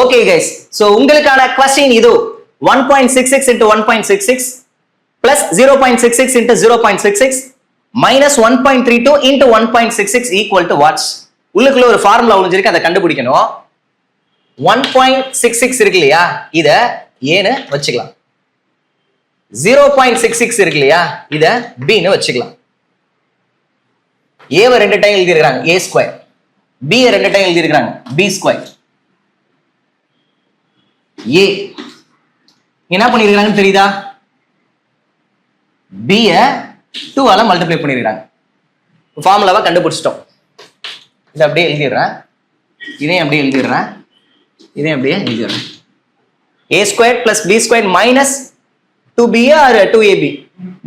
Okay guys, so உங்களுக்கான question இது 1.66 into 1.66 plus 0.66 into 0.66 minus 1.32 into 1.66 equal to what? உள்ளுக்குள்ள ஒரு ஃபார்முலா ஒளிஞ்சிருக்கு, அதை கண்டுபிடிக்கணும். 1.66 இருக்கு இல்லையா, இத ஏன்னு வச்சுக்கலாம். 0.66 இருக்கு இல்லையா, இத b ன்னு வச்சுக்கலாம். a வை ரெண்டு டைம் எழுதி இருக்காங்க a ஸ்கொயர், b யை ரெண்டு டைம் எழுதி இருக்காங்க b ஸ்கொயர். a என்ன பண்ணிருக்காங்கன்னு தெரியுதா? b ய 2 ஆல மல்டிப்ளை பண்ணிருக்காங்க. ஃபார்முலாவை கண்டுபிடிச்சிட்டோம். இதை அப்படியே எழுதிடுறேன், இதையும் அப்படியே எழுதிடுறேன், இதையும் அப்படியே எழுதிடுறேன். a square plus b square minus 2b or 2ab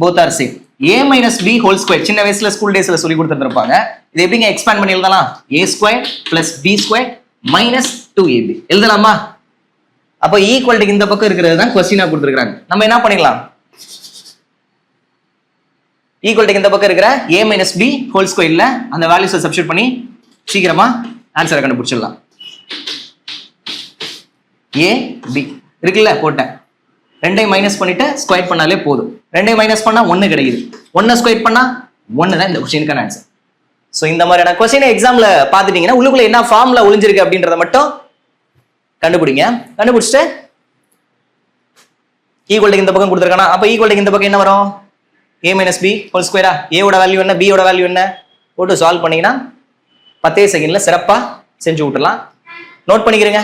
both are same. a minus b whole square சின்ன வயசுல ஸ்கூல் டேஸ்ல சொல்லி கொடுத்துருப்பாங்க. இது எப்படிங்க எக்ஸ்பேண்ட் பண்ணி எழுதலாம்? a square plus b square minus 2ab எழுதலாமா? அப்போ ஈக்குவல்ட்டுக்கு இந்த பக்கம் இருக்கிறது தான் கொஸ்டினா கொடுத்துருக்காங்க. நம்ம என்ன பண்ணிடலாம்? ஈக்குவல்ட்டுக்கு இந்த பக்கம் இருக்கிற a மைனஸ் b ஹோல் ஸ்கொயர்ல அந்த வேல்யூஸை சப்ஸ்டிட்யூட் பண்ணி சீக்கிரமா ஆன்சரை கண்டுபிடிச்சிடலாம். a b இருக்குல்ல, போட்டேன். ரெண்டையும் மைனஸ் பண்ணிட்டு ஸ்கொயர் பண்ணாலே போதும். ரெண்டையும் மைனஸ் பண்ணா 1 கிடைக்குது. 1 ஸ்கொயர் பண்ணா 1 தான் இந்த கொஸ்டினுக்கான ஆன்சர். ஸோ இந்த மாதிரியான கொஸ்டினை எக்ஸாம்ல பார்த்துட்டீங்கன்னா உள்ளுக்குள்ள என்ன ஃபார்முலா ஒளிஞ்சிருக்கு அப்படின்றத மட்டும் கண்டுபிடிங்க. கண்டுபிடிச்சிட்டு ஈக்குவல்ட்டுக்கு இந்த பக்கம் கொடுத்துருக்கானா, அப்போ ஈக்குவல்ட்டுக்கு இந்த பக்கம் என்ன வரும்? a மைனஸ் b ஹோல் ஸ்கொயரா? a ஓட வேல்யூ என்ன, b ஓட வேல்யூ என்ன போட்டு சால்வ் பண்ணீங்கன்னா 10 செகண்ட்ல சிறப்பா செஞ்சு விட்டுலாம். நோட் பண்ணிக்கிறீங்க.